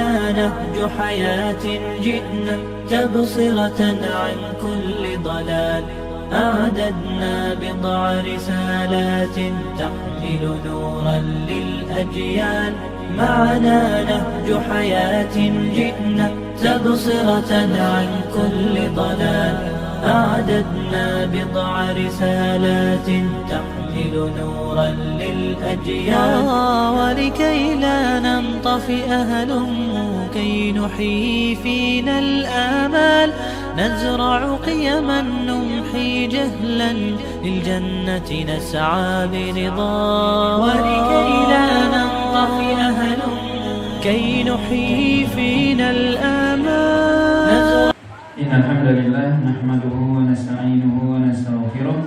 معنا نهج حياة جئنا تبصرة عن كل ضلال أعددنا بضع رسالات تحمل نورا للأجيال معنا نهج حياة جئنا تبصرة عن كل ضلال أعددنا بضع رسالات تحمل نورا للأجيال ولكي لا ننطفئ هلموا كي نحيي فينا الآمال نزرع قيما نمحي جهلا للجنة نسعى برضا ولكي لا ننطفئ هلموا كي نحيي فينا الآمال إن الحمد لله نحمده ونستعينه ونستغفره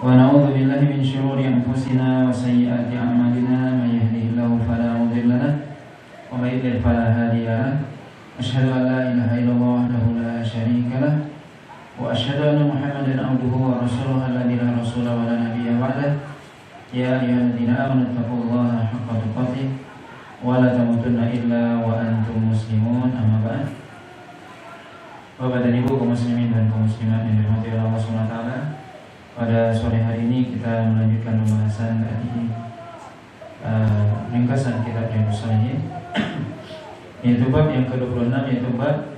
ونعوذ بالله من شرور أنفسنا وسيئات أعمالنا من يهده الله فلا مضل له ومن يضلل فلا هادي له أشهد أن لا إله إلا الله وحده لا شريك له وأشهد أن محمدا عبده ورسوله الذي لا رسول ولا نبي بعده يا أيها الذين آمنوا اتقوا الله حق تقاته ولا تموتن إلا وأنتم مسلمون أما بعد. Bapak dan Ibu kaum muslimin dan kaum muslimat yang dirahmati Allah SWT, pada sore hari ini kita melanjutkan pembahasan dari ringkasan kitab Riyadhus Shalihin, yaitu bab yang ke-26, yaitu bab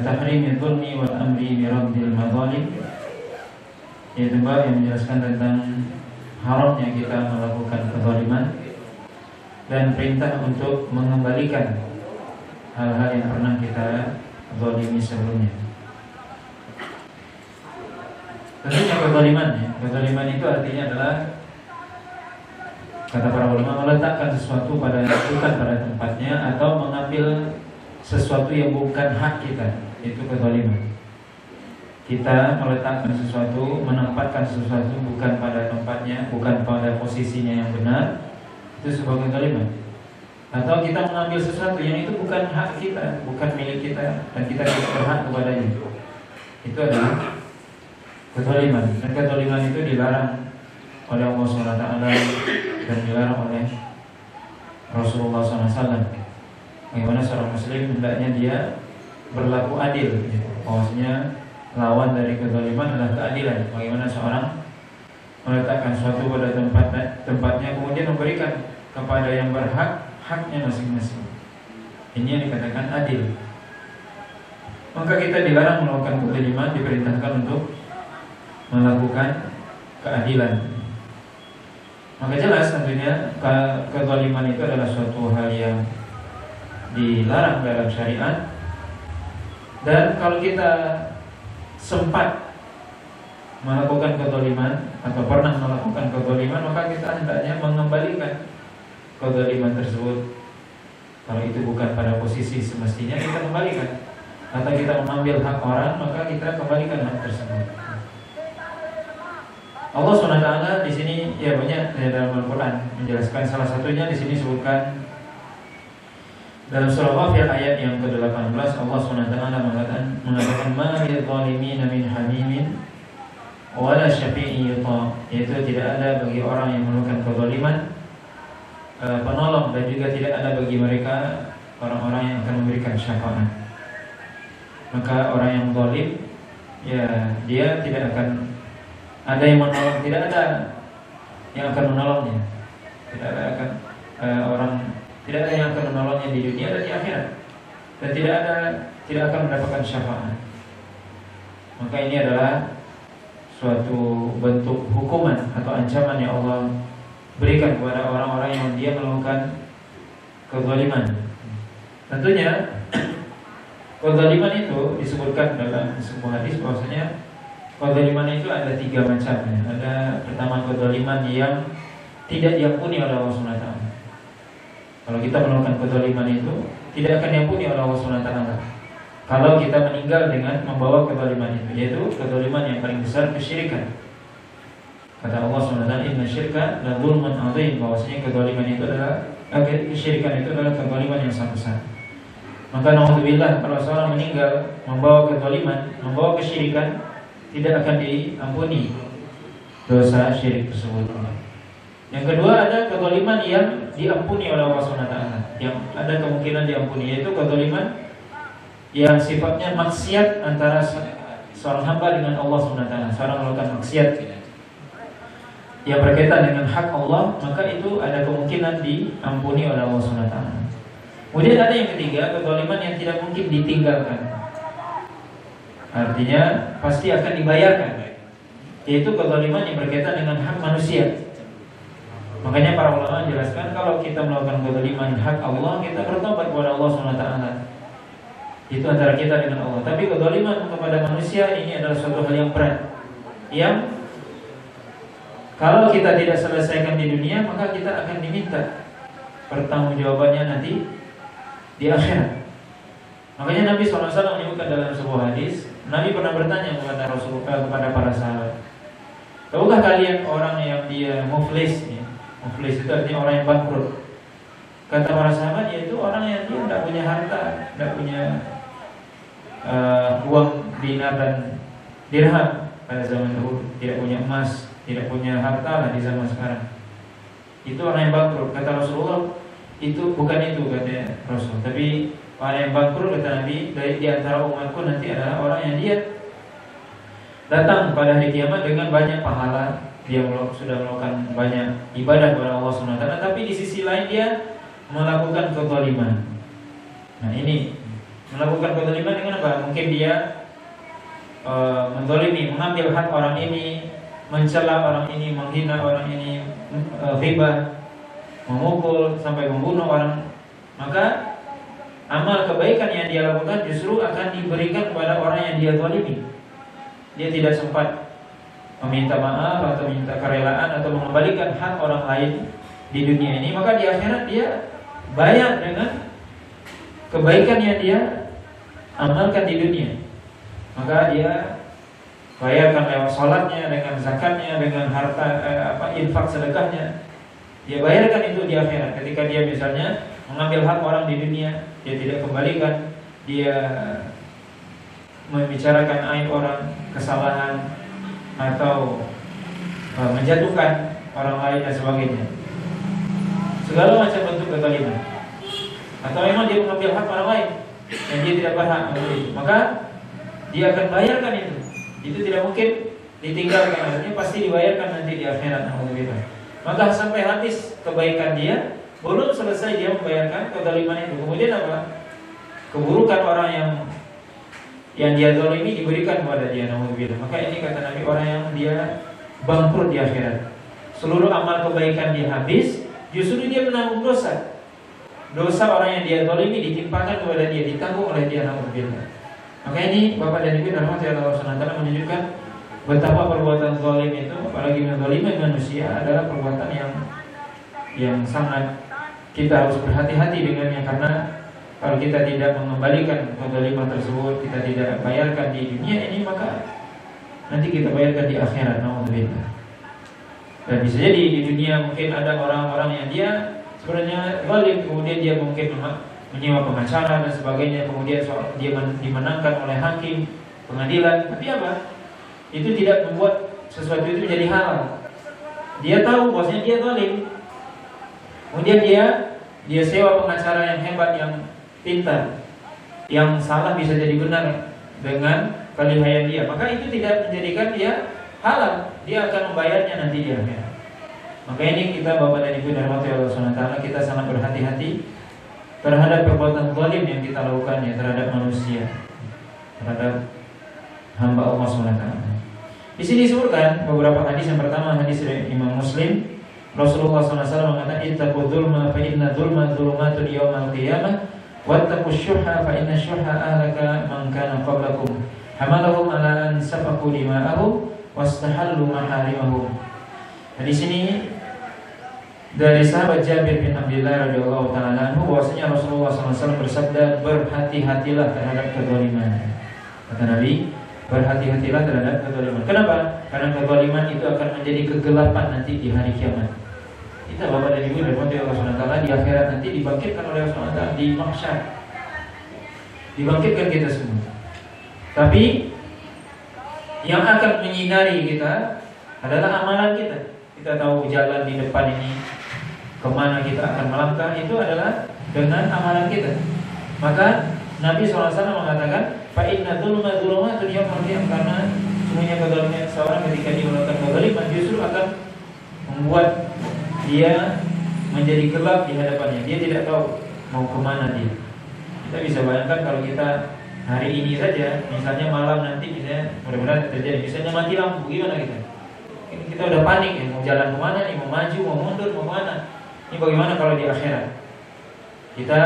tahrimidz zulmi wal amri bi raddil madzalim, yaitu bab yang menjelaskan tentang haramnya kita melakukan kezaliman dan perintah untuk mengembalikan hal-hal yang pernah kita zalimi sebelumnya. Tentunya kezaliman itu artinya adalah, kata para ulama, meletakkan sesuatu bukan pada tempatnya atau mengambil sesuatu yang bukan hak kita, itu kezaliman. Kita meletakkan sesuatu, menempatkan sesuatu bukan pada tempatnya, bukan pada posisinya yang benar, itu sebuah kezaliman. Atau kita mengambil sesuatu yang itu bukan hak kita, bukan milik kita, dan kita tidak berhak kepadanya, itu adalah kezaliman. Dan kezaliman itu dilarang oleh Allah SWT dan dilarang oleh Rasulullah SAW. Bagaimana seorang muslim hendaknya dia berlaku adil, bahwasanya lawan dari kezaliman adalah keadilan. Bagaimana seorang meletakkan sesuatu pada tempatnya, kemudian memberikan kepada yang berhak haknya masing-masing. Ini yang dikatakan adil. Maka kita dilarang melakukan kezaliman, diperintahkan untuk melakukan keadilan. Maka jelas tentunya kezaliman itu adalah suatu hal yang dilarang dalam syariat. Dan kalau kita sempat melakukan kezaliman atau pernah melakukan kezaliman, maka kita hendaknya mengembalikan kezaliman tersebut. Kalau itu bukan pada posisi semestinya, kita kembalikan. Atau kita mengambil hak orang, maka kita kembalikan hak tersebut. Allah SWT di sini ya banyak dalam Al-Quran menjelaskan, salah satunya di sini disebutkan dalam surah Ghafir ayat yang ke-18. Allah SWT mengatakan ma lidh-dhalimina min hamimin wala syafi'in yuta, yaitu tidak ada bagi orang yang melakukan kezaliman penolong, dan juga tidak ada bagi mereka orang-orang yang akan memberikan syafaat. Maka orang yang zalim, ya dia tidak akan ada yang menolong, tidak ada yang akan menolongnya, tidak ada yang akan menolongnya di dunia dan di akhirat, dan tidak akan mendapatkan syafaat. Maka ini adalah suatu bentuk hukuman atau ancaman yang Allah berikan kepada orang-orang yang dia melakukan kezaliman. Tentunya kezaliman itu disebutkan dalam sebuah hadis bahwasanya kezaliman itu ada 3 macam. Ada pertama kezaliman yang tidak diampuni oleh Allah SWT. Kalau kita melakukan kezaliman itu tidak akan diampuni oleh Allah SWT kalau kita meninggal dengan membawa kezaliman itu, yaitu kezaliman yang paling besar, kesyirikan. Kata Allah SWT, inna syirka la zulmun azim, bahwasanya kezaliman itu adalah kesyirikan itu adalah kezaliman yang sangat besar. Maka naudzubillah, kalau seorang meninggal membawa kezaliman, membawa kesyirikan, tidak akan diampuni dosa syirik tersebut. Yang kedua, ada kezaliman yang diampuni oleh Allah SWT, yang ada kemungkinan diampuni, yaitu kezaliman yang sifatnya maksiat antara seorang hamba dengan Allah SWT. Seorang melakukan maksiat yang berkaitan dengan hak Allah, maka itu ada kemungkinan diampuni oleh Allah SWT. Kemudian ada yang ketiga, kezaliman yang tidak mungkin ditinggalkan, artinya pasti akan dibayarkan, yaitu kezaliman yang berkaitan dengan hak manusia. Makanya para ulama menjelaskan, kalau kita melakukan kezaliman hak Allah, kita bertobat kepada Allah SWT. Itu antara kita dengan Allah. Tapi kezaliman kepada manusia ini adalah suatu hal yang berat, yang kalau kita tidak selesaikan di dunia, maka kita akan diminta pertanggungjawabannya nanti di akhirat. Makanya Nabi SAW menyebutkan dalam sebuah hadis, Nabi pernah bertanya kepada Rasulullah, kepada para sahabat, tahukah kalian orang yang dia muflis? Muflis itu artinya orang yang bangkrut. Kata para sahabat, yaitu orang yang dia tidak punya harta, tidak punya uang dinar dan dirham pada zaman dahulu, tidak punya emas, tidak punya harta lah di zaman sekarang. Itu orang yang bangkrut. Kata Rasulullah, itu bukan itu, kata Rasul. Tapi orang yang bangkrut, kata Nabi, dari di antara umatku nanti adalah orang yang dia datang pada hari kiamat dengan banyak pahala, dia sudah melakukan banyak ibadah kepada Allah SWT, tapi di sisi lain dia melakukan kezaliman. Nah ini melakukan kezaliman dengan apa? Mungkin dia menzalimi, mengambil hak orang ini, mencela orang ini, menghina orang ini, ghibah, memukul sampai membunuh orang. Maka amal kebaikan yang dia lakukan justru akan diberikan kepada orang yang dia zalimi. Dia tidak sempat meminta maaf atau minta kerelaan atau mengembalikan hak orang lain di dunia ini, maka di akhirat dia bayar dengan kebaikan yang dia amalkan di dunia. Maka dia bayarkan lewat sholatnya, dengan zakatnya, dengan harta infak sedekahnya. Dia bayarkan itu di akhirat. Ketika dia misalnya mengambil hak orang di dunia, dia tidak kembalikan, dia membicarakan aib orang, kesalahan, atau menjatuhkan orang lain dan sebagainya, segala macam bentuk kezaliman. Atau memang dia mengambil hak orang lain dan dia tidak berhak untuk itu, maka dia akan bayarkan itu. Itu tidak mungkin ditinggalkan, artinya pasti dibayarkan nanti di akhirat. Maka sampai habis kebaikan dia, belum selesai dia membayarkan kezaliman itu. Kemudian apa? Keburukan orang yang dia zalimi diberikan kepada dia. Maka ini kata Nabi, orang yang dia bangkrut di akhirat. Seluruh amal kebaikan dia habis, justru dia menanggung dosa. Dosa orang yang dia zalimi ditimpakan kepada dia, ditanggung oleh dia. Maka ini Bapak dan Ibu rahmati Allah SWT menunjukkan betapa perbuatan zalim itu, apalagi menzalimi manusia, adalah perbuatan yang sangat kita harus berhati-hati dengannya. Karena kalau kita tidak mengembalikan kezaliman tersebut, kita tidak bayarkan di dunia ini, maka nanti kita bayarkan di akhirat. Nauzubillah. Dan bisa jadi di dunia mungkin ada orang-orang yang dia sebenarnya zalim, kemudian dia mungkin menyewa pengacara dan sebagainya, kemudian dia dimenangkan oleh hakim pengadilan. Tapi apa? Itu tidak membuat sesuatu itu menjadi halal. Dia tahu bahwasanya dia zalim, kemudian dia sewa pengacara yang hebat, yang pintar, yang salah bisa jadi benar dengan kelihayan dia, maka itu tidak menjadikan dia halal. Dia akan membayarnya nanti di akhirat. Maka ini kita Bapak dan Ibu dirahmati Allah SWT, kita sangat berhati-hati terhadap perbuatan zalim yang kita lakukan ya, terhadap manusia, terhadap hamba Allah SWT. Di sini disebutkan beberapa hadis. Yang pertama hadis dari Imam Muslim, Rasulullah SAW mengatakan, ittaqu dzulma fa inna dzulma dzulumatun yaumal qiyamah wattaqu syuhha fa inna syuhha ahlaka man kana qablakum hamalahum ala an safaqu dima'ahum wastahallu maharimahum. Di sini dari sahabat Jabir bin Abdullah radhiyallahu taala anhu bahwasanya Rasulullah SAW bersabda, berhati-hatilah terhadap kezaliman. Kata Nabi, berhati-hatilah terhadap kezaliman. Kenapa? Karena kezaliman itu akan menjadi kegelapan nanti di hari kiamat. Kita Bapak dan Ibu dirahmati Allah SWT, di akhirat nanti dibangkitkan oleh Allah SWT di mahsyar, dibangkitkan kita semua. Tapi yang akan menyinari kita adalah amalan kita. Kita tahu jalan di depan ini kemana kita akan melangkah itu adalah dengan amalan kita. Maka Nabi SAW mengatakan, fa inna dzulma dzulumatun yaumil qiyamah, karena semuanya kezaliman seorang ketika dia melakukan kezaliman justru akan membuat dia menjadi gelap di hadapannya. Dia tidak tahu mau kemana dia. Kita bisa bayangkan kalau kita hari ini saja, misalnya malam nanti, misalnya mudah-mudahan terjadi, misalnya mati lampu, gimana kita? Kita udah panik ya, mau jalan kemana nih, mau maju, mau mundur, mau kemana? Ini bagaimana kalau di akhirat? Kita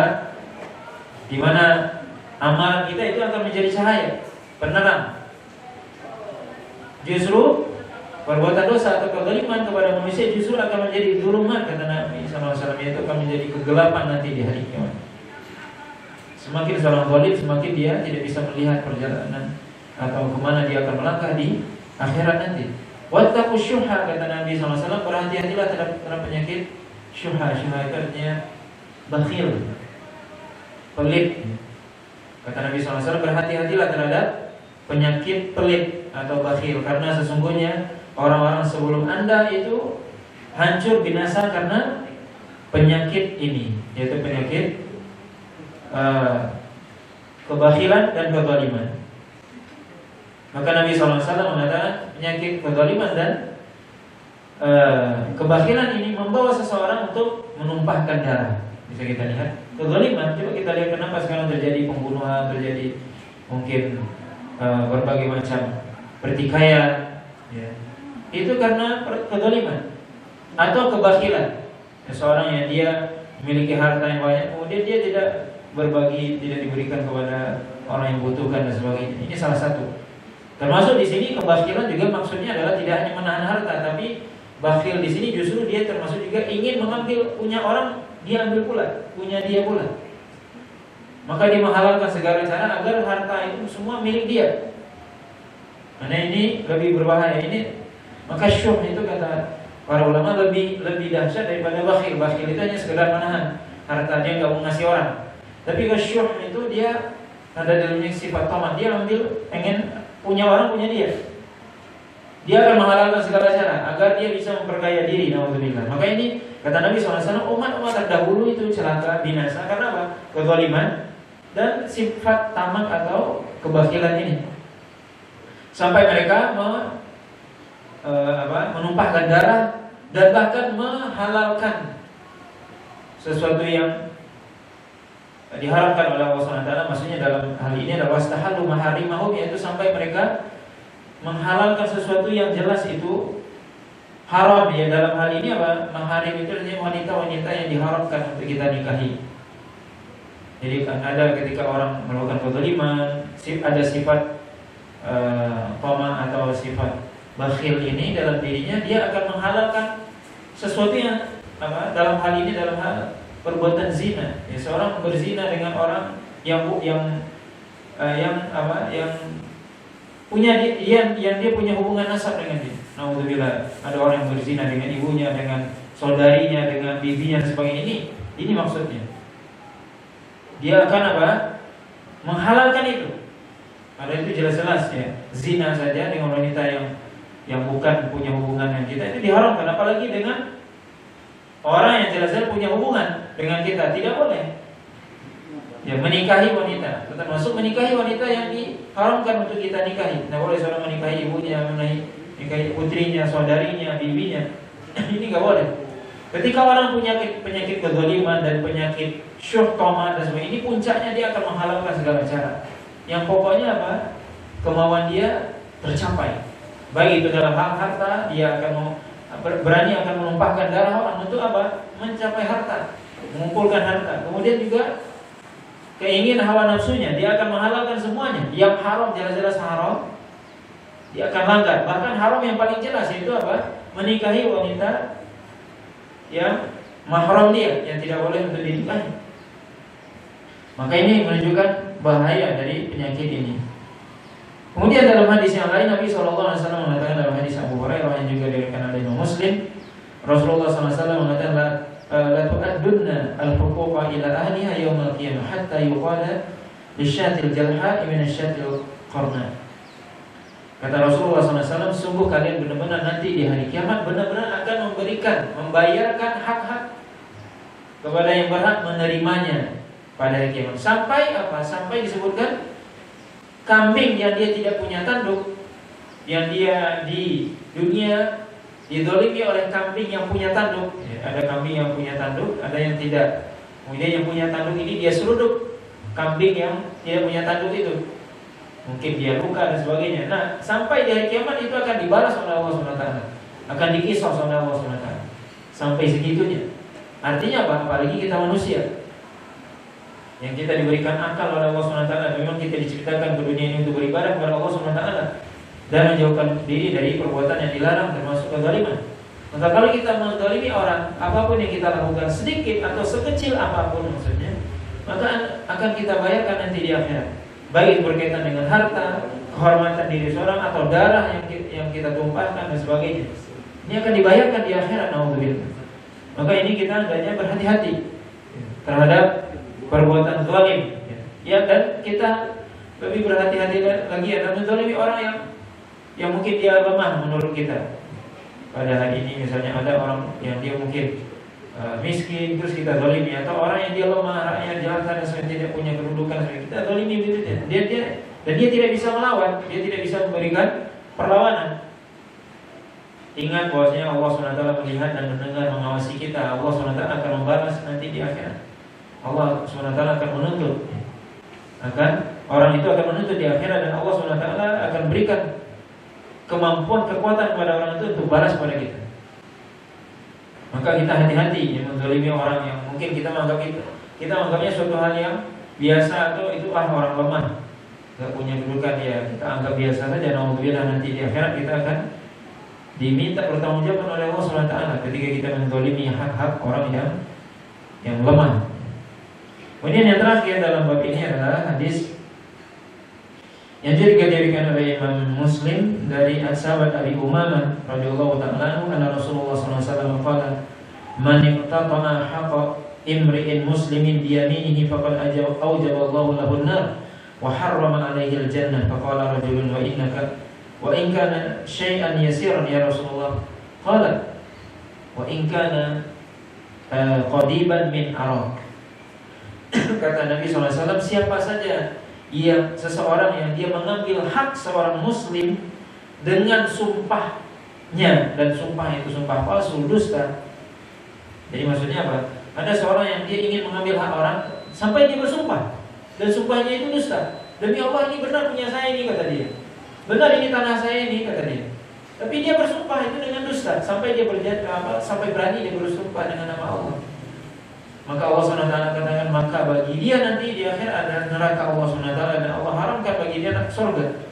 di mana amalan kita itu akan menjadi cahaya, penerang. Justru perbuatan dosa atau kezaliman kepada manusia justru akan menjadi dzulumat, kata Nabi SAW, itu akan menjadi kegelapan nanti di hari kiamat. Semakin seorang zalim, semakin dia tidak bisa melihat perjalanan atau kemana dia akan melangkah di akhirat nanti. Wattaqu syuha, kata Nabi SAW, berhati-hatilah terhadap penyakit syuha. Syuha itu artinya bakhil, pelit. Kata Nabi SAW, berhati-hatilah terhadap penyakit pelit atau bakhil, karena sesungguhnya orang-orang sebelum Anda itu hancur binasa karena penyakit ini, yaitu penyakit kebakhilan dan kezaliman. Maka Nabi SAW mengatakan penyakit kezaliman dan kebakhilan ini membawa seseorang untuk menumpahkan darah. Bisa kita lihat kezaliman. Coba kita lihat kenapa sekarang terjadi pembunuhan, terjadi mungkin berbagai macam pertikaian, ya. Itu karena kezaliman atau kebakhilan. Seseorang yang dia memiliki harta yang banyak, kemudian dia tidak berbagi, tidak diberikan kepada orang yang membutuhkan dan sebagainya. Ini salah satu. Termasuk di sini kebakhilan juga maksudnya adalah tidak hanya menahan harta, tapi bakhil di sini justru dia termasuk juga ingin mengambil punya orang, dia ambil pula, punya dia pula. Maka dia menghalalkan segala cara agar harta itu semua milik dia. Karena ini lebih berbahaya. Ini maka syuh itu kata para ulama lebih dahsyat daripada bakhil. Bakhil itu hanya sekedar menahan harta, dia nggak mau ngasih orang. Tapi syuh itu dia ada dalamnya sifat tamak, dia ambil, pengen punya orang, punya dia. Dia akan menghalalkan segala cara agar dia bisa memperkaya diri. Nauzubillah. Maka ini kata Nabi SAW, umat-umat terdahulu itu celaka, binasa karena apa? Kezaliman dan sifat tamak atau kebakhilan ini. Sampai mereka menumpahkan darah dan bahkan menghalalkan sesuatu yang diharamkan oleh Allah SWT. Maksudnya dalam hal ini adalah wastahallu maharimahum, yaitu sampai mereka menghalalkan sesuatu yang jelas itu haram. Ya, dalam hal ini apa? Maharim itu artinya wanita-wanita yang diharamkan untuk kita nikahi. Jadi ada ketika orang melakukan kezaliman, ada sifat qama atau sifat bakhil ini dalam dirinya, dia akan menghalalkan sesuatu yang dalam hal ini dalam hal perbuatan zina. Ya, seorang berzina dengan orang yang punya dia punya hubungan nasab dengan dia. Nauzubillah. Ada orang yang berzina dengan ibunya, dengan saudarinya, dengan bibinya dan sebagainya. Ini maksudnya. Dia akan menghalalkan itu. Ada itu jelas-jelas ya. Zina saja dengan wanita yang bukan punya hubungan dengan kita itu diharamkan, apalagi dengan orang yang jelas-jelas punya hubungan dengan kita, tidak boleh. Ya, menikahi wanita, termasuk menikahi wanita yang diharamkan untuk kita nikahi. Tidak boleh seorang menikahi ibunya, menikahi putrinya, saudarinya, bibinya. Ini nggak boleh. Ketika orang punya penyakit kezaliman dan penyakit syuhqamah dan sebagainya, ini puncaknya dia akan menghalalkan segala cara. Yang pokoknya apa? Kemauan dia tercapai. Baik itu dalam hal harta, dia akan berani akan menumpahkan darah orang untuk apa? Mencapai harta, mengumpulkan harta. Kemudian juga keinginan hawa nafsunya, dia akan menghalalkan semuanya. Yang haram, jelas-jelas haram, dia akan langgar. Bahkan haram yang paling jelas yaitu apa? Menikahi wanita yang mahram dia, yang tidak boleh untuk dinikahi. Maka ini menunjukkan bahaya dari penyakit ini. Kemudian dalam hadis yang lain Nabi SAW mengatakan dalam hadis Abu Hurairah yang juga diriwayatkan oleh Imam Muslim, Rasulullah SAW mengatakan la tu'addunna al-huquqa ila ahliha yawmal qiyamah hatta yuqala lisyatil jalha min asyatil qarna. Kata Rasulullah SAW, sungguh kalian benar-benar nanti di hari kiamat benar-benar akan membayarkan hak-hak kepada yang berhak menerimanya pada hari kiamat. Sampai apa? Sampai disebutkan kambing yang dia tidak punya tanduk, yang dia di dunia didolimi oleh kambing yang punya tanduk. Ada kambing yang punya tanduk, ada yang tidak. Kemudian yang punya tanduk ini dia seruduk kambing yang tidak punya tanduk itu. Mungkin dia luka dan sebagainya. Nah, sampai di hari kiamat itu akan dibalas oleh Allah SWT, akan dikisos oleh Allah SWT. Sampai segitunya. Artinya apa? Apalagi kita manusia yang kita diberikan akal oleh Allah SWT. Memang kita diciptakan ke dunia ini untuk beribadah kepada Allah SWT dan menjauhkan diri dari perbuatan yang dilarang, termasuk kezaliman. Maka kalau kita menzalimi orang, apapun yang kita lakukan, sedikit atau sekecil apapun maksudnya, maka akan kita bayarkan nanti di akhirat. Baik berkaitan dengan harta, kehormatan diri seorang, atau darah yang kita tumpahkan dan sebagainya. Ini akan dibayarkan di akhirat, naudzubillah. Maka ini kita hendaknya berhati-hati terhadap perbuatan zalim. Ya, dan kita lebih berhati-hati lagi dalam menzalimi orang yang mungkin dia lemah menurut kita. Pada hari ini misalnya ada orang yang dia mungkin miskin, terus kita zalimi, atau orang yang dia lemah, rakyat jelata dan sebagainya, tidak punya kedudukan, kita zalimi gitu. Dan dia tidak bisa melawan, dia tidak bisa memberikan perlawanan. Ingat bahwasanya Allah SWT melihat dan mendengar, mengawasi kita. Allah SWT akan membalas nanti di akhirat. Allah SWT akan menuntut, orang itu akan menuntut di akhirat, dan Allah SWT akan berikan kemampuan, kekuatan kepada orang itu untuk balas kepada kita. Maka kita hati-hati yang menzalimi orang yang mungkin kita menganggapnya suatu hal yang biasa, atau itu orang lemah, gak punya kedudukan, ya kita anggap biasa saja. Naudzubillah, nanti di akhirat kita akan diminta pertanggungjawaban oleh Allah SWT ketika kita menzalimi hak-hak orang yang lemah. Kemudian yang terakhir dalam bab ini adalah hadis yang juga diriwayatkan oleh Imam Muslim dari sahabat Abi Umamah radhiyallahu ta'ala anhu, anna Rasulullah sallallahu alaihi wasallam qala, man iqtata'a haqqa imri'in muslimin bi yaminihi faqad awjaba Allahu lahu an-nar wa harrama 'alaihi al-jannah. Faqala rajulun wa in kana syai'an yasiran ya Rasulullah. Qala wa in kana qadiban min araq. Kata Nabi sallallahu alaihi wasallam, siapa saja seseorang yang dia mengambil hak seorang muslim dengan sumpahnya, dan sumpah itu sumpah palsu, dusta. Jadi maksudnya apa? Ada seorang yang dia ingin mengambil hak orang sampai dia bersumpah, dan sumpahnya itu dusta. Demi Allah, ini benar punya saya ini, kata dia. Benar ini tanah saya ini, kata dia. Tapi dia bersumpah itu dengan dusta, sampai dia sampai berani dia bersumpah dengan nama Allah. Maka Allah SWT katakan, maka bagi dia nanti di akhir ada neraka Allah SWT, dan Allah haramkan bagi dia surga.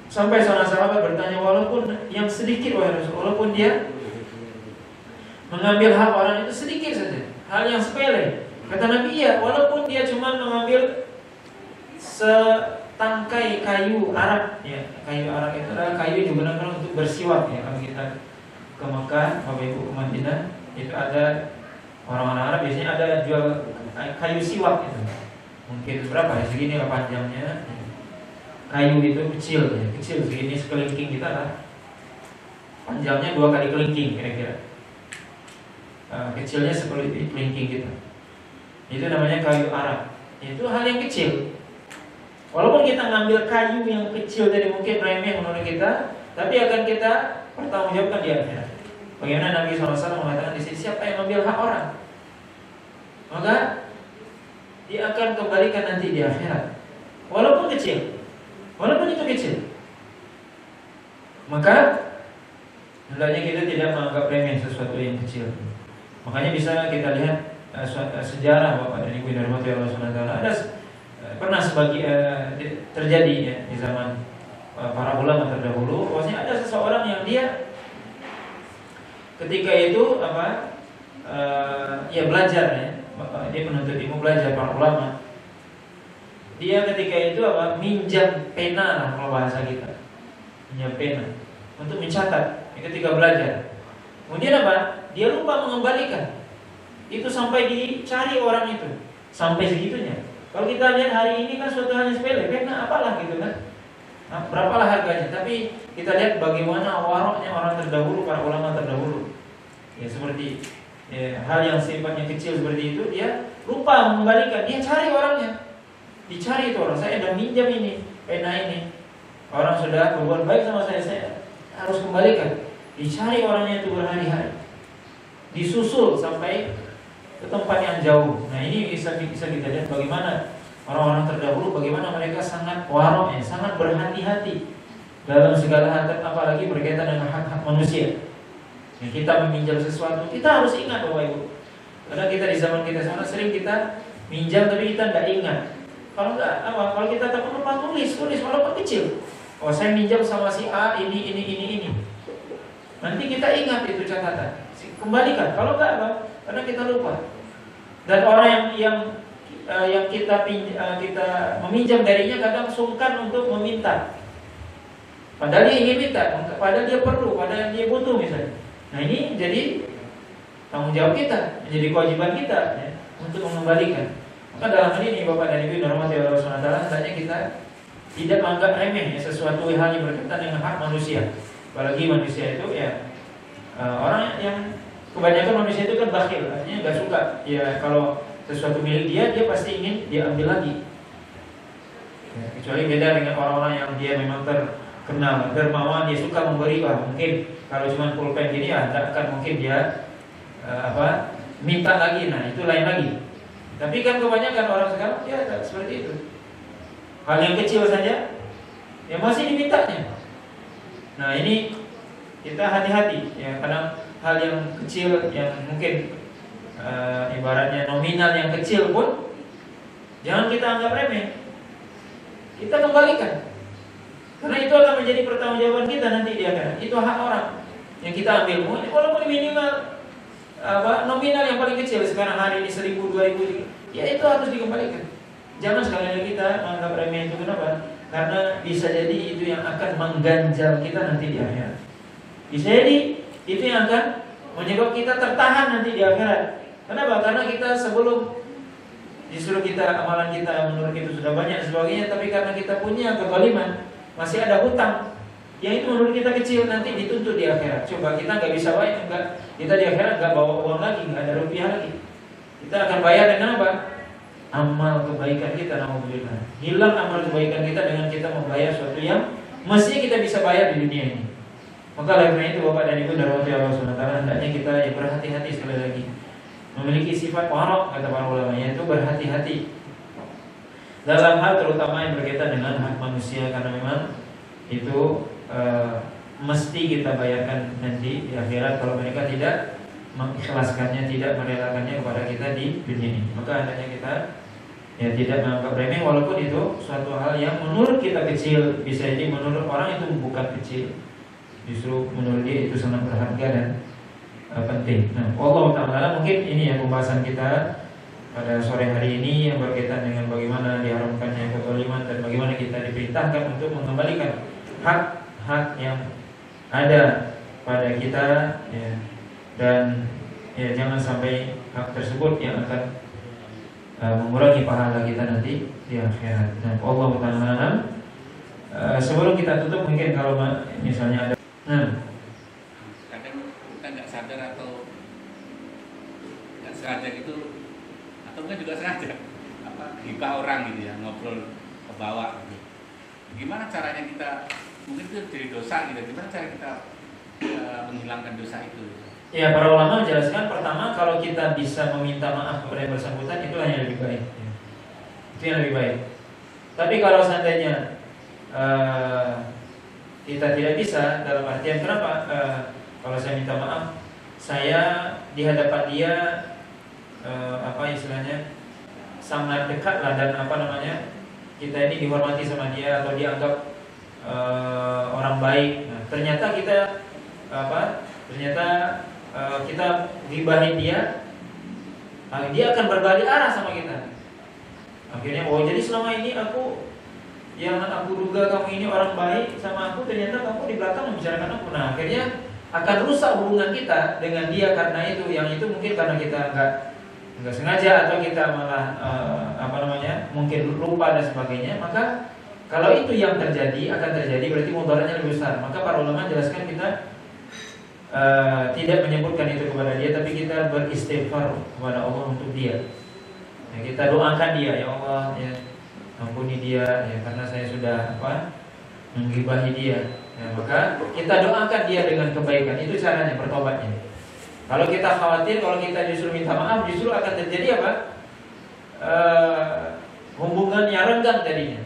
Sampai seorang sahabat bertanya, walaupun yang sedikit wahai Rasul, walaupun dia mengambil hak orang itu sedikit saja, hal yang sepele. Kata Nabi, iya, walaupun dia cuma mengambil setangkai kayu arak, ya, kayu arak itu adalah kayu yang digunakan untuk bersiwak, ya. Kalau kita ke Mekah, Bapak Ibu ke Madinah, itu ada orang-orang Arab biasanya ada jual kayu siwak itu. Mungkin berapa ya? Segini lah panjangnya. Kayu itu kecil ya, kecil segini sekelingking kita lah. Panjangnya 2 kali kelingking kira-kira. Kecilnya seperti kelingking kita. Itu namanya kayu Arab. Itu hal yang kecil. Walaupun kita ngambil kayu yang kecil tadi mungkin remeh menurut kita, tapi akan kita pertanggungjawabkan di akhirat. Bagaimana Nabi SAW mengatakan di sini, siapa yang mengambil hak orang, maka dia akan kembalikan nanti di akhirat, walaupun kecil, walaupun itu kecil. Maka hendaknya kita tidak menganggap remeh sesuatu yang kecil. Makanya bisa kita lihat sejarah Bapak dan Ibu yang dirahmati Allah SWT. Ada pernah terjadi ya di zaman para ulama terdahulu, bahwasanya ada seseorang yang dia ketika itu belajar ya, dia penuntut ilmu, belajar para ulama. Dia ketika itu minjam pena lah kalau bahasa kita, minjam pena untuk mencatat ketika belajar. Kemudian dia lupa mengembalikan. Itu sampai dicari orang itu, sampai segitunya. Kalau kita lihat hari ini kan suatu hal yang sepele, pena apalah gitu kan. Berapalah harganya, tapi kita lihat bagaimana waroknya orang terdahulu, para ulama terdahulu. Ya seperti hal yang sifatnya kecil seperti itu, dia lupa mengembalikan, dia cari orangnya, dicari itu orang, saya udah minjam ini pena ini, orang sudah berbuat baik sama saya harus kembalikan, dicari orangnya itu berhari-hari, disusul sampai ke tempat yang jauh. Nah ini bisa kita lihat bagaimana orang-orang terdahulu, bagaimana mereka sangat warok, sangat berhati-hati dalam segala hal, apalagi berkaitan dengan hak-hak manusia. Kita meminjam sesuatu, kita harus ingat Bapak Ibu. Karena kita di zaman kita sekarang sering kita minjam tapi kita tidak ingat. Kalau kita tak lupa tulis walaupun kecil. Oh saya minjam sama si A ini. Nanti kita ingat itu catatan, kembalikan. Kalau enggak apa? Karena kita lupa. Dan orang yang kita meminjam darinya kadang sungkan untuk meminta. Padahal dia ingin minta, padahal dia perlu, padahal dia butuh misalnya. Nah ini jadi tanggung jawab kita, menjadi kewajiban kita untuk mengembalikan. Maka dalam hal ini Bapak dan Ibu dirahmati Allah SWT, hendaknya kita tidak menganggap remeh sesuatu hal yang berkaitan dengan hak manusia. Apalagi manusia itu orang yang kebanyakan manusia itu kan bakhil, artinya nggak suka. Ya kalau sesuatu milik dia pasti ingin dia ambil lagi. Kecuali beda dengan orang-orang yang dia memang terkenal dermawan, dia suka memberi. Mungkin kalau cuma pulpen gini tidak akan mungkin dia minta lagi. Nah itu lain lagi. Tapi kan kebanyakan orang sekarang seperti itu. Hal yang kecil saja masih dimintanya. Nah ini kita hati-hati karena hal yang kecil yang mungkin ibaratnya nominal yang kecil pun jangan kita anggap remeh. Kita kembalikan. Karena itu akan menjadi pertanggungjawaban kita nanti di akhirat. Itu hak orang yang kita ambil, walaupun minimal nominal yang paling kecil sekarang hari ini 1.000, 2.000, itu harus dikembalikan. Jangan sekali lagi kita menganggap remeh itu. Kenapa? Karena bisa jadi itu yang akan mengganjal kita nanti di akhirat. Bisa jadi itu yang akan menyebabkan kita tertahan nanti di akhirat. Kenapa? Karena kita sebelum disuruh kita amalan kita menurut itu sudah banyak sebagainya, tapi karena kita punya kezaliman, masih ada hutang yang itu menurut kita kecil, nanti dituntut di akhirat. Coba kita nggak bisa bayar, kita di akhirat nggak bawa uang lagi, nggak ada rupiah lagi. Kita akan bayar dengan apa? Amal kebaikan kita. Alhamdulillah. Hilang amal kebaikan kita dengan kita membayar sesuatu yang mestinya kita bisa bayar di dunia ini. Maka karena itu Bapak dan Ibu dirahmati Allah SWT, hendaknya kita berhati-hati sekali lagi. Memiliki sifat warok, kata para ulama, yaitu berhati-hati dalam hal terutama yang berkaitan dengan hak manusia, karena memang itu mesti kita bayarkan nanti di akhirat kalau mereka tidak mengikhlaskannya, tidak merelakannya kepada kita di dunia ini. Maka hendaknya kita tidak menganggap remeh, walaupun itu suatu hal yang menurut kita kecil, bisa jadi menurut orang itu bukan kecil, justru menurut dia itu sangat berharga dan penting. Nah, Allah Ta'ala mungkin ini pembahasan kita pada sore hari ini yang berkaitan dengan bagaimana diharamkannya kezaliman dan bagaimana kita diperintahkan untuk mengembalikan hak-hak yang ada pada kita, dan jangan sampai hak tersebut yang akan mengurangi pahala kita nanti di akhirat. Nah, Allah Ta'ala, sebelum kita tutup mungkin kalau misalnya ada kadang kita nggak sadar atau nggak sengaja gitu, atau mungkin juga sengaja hibah orang gitu ya, ngobrol ke bawah gitu. Gimana caranya kita, mungkin itu jadi dosa gitu, gimana cara kita menghilangkan dosa itu? Ya, para ulama menjelaskan pertama kalau kita bisa meminta maaf kepada yang bersangkutan itulah yang lebih baik. Itu yang lebih baik. Tapi kalau seandainya kita tidak bisa, dalam artian kenapa? Kalau saya minta maaf, saya di hadapan dia istilahnya sangat dekat lah, dan kita ini dihormati sama dia atau dianggap orang baik. Nah, ternyata kita kita gibahin dia, dia akan berbalik arah sama kita. Akhirnya, jadi selama ini aku duga kamu ini orang baik sama aku, ternyata kamu di belakang membicarakan aku. Nah, akhirnya akan rusak hubungan kita dengan dia karena itu. Yang itu mungkin karena kita nggak sengaja, atau kita malah mungkin lupa dan sebagainya. Maka kalau itu yang akan terjadi berarti mudaratnya lebih besar. Maka para ulama jelaskan kita tidak menyebutkan itu kepada dia, tapi kita beristighfar kepada Allah untuk dia. Ya, kita doakan dia, ya Allah, ya ampuni dia, ya karena saya sudah menggibahi dia. Ya, maka kita doakan dia dengan kebaikan. Itu caranya bertobatnya. Kalau kita khawatir, kalau kita justru minta maaf, justru akan terjadi hubungannya renggang tadinya.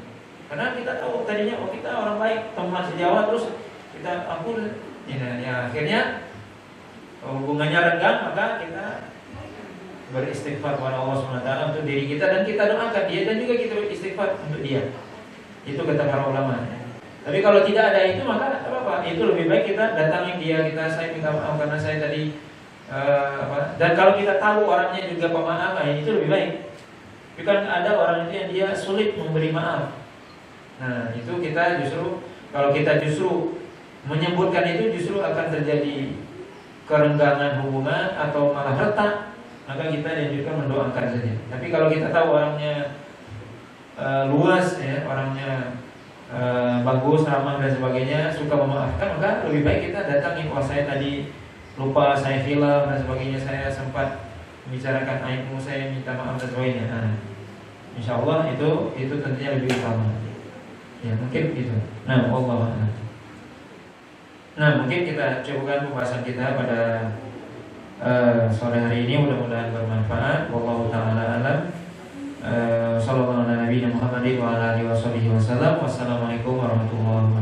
Karena kita tahu tadinya kita orang baik, teman sejawat, terus kita ampun, ya akhirnya hubungannya renggang, maka kita beristighfar kepada Allah SWT untuk diri kita, dan kita doakan dia, dan juga kita beristighfar untuk dia. Itu kata para ulama. Tapi kalau tidak ada itu, maka apa? Itu lebih baik kita datangi dia, saya minta maaf karena saya tadi dan kalau kita tahu orangnya juga pemaaf, itu lebih baik. Tapi kan ada orang itu yang dia sulit memberi maaf. Nah, itu kita justru, kalau kita justru menyebutkan itu, justru akan terjadi kerenggangan hubungan atau malah retak. Maka kita dianjurkan mendoakan saja. Tapi kalau kita tahu orangnya luas, ya, orangnya bagus, ramah dan sebagainya, suka memaafkan, maka lebih baik kita datangi. Saya tadi lupa, saya film dan sebagainya, saya sempat membicarakan aibmu, saya minta maaf dan sebagainya. Nah, insya Allah itu tentunya lebih utama. Ya mungkin gitu. Nah, Allah. Nah, mungkin kita cukupkan pembahasan kita pada sore hari ini, mudah-mudahan bermanfaat. Wallahu taala alam. Sallallahu alaihi wa sallam. Wassalamualaikum warahmatullahi wabarakatuh.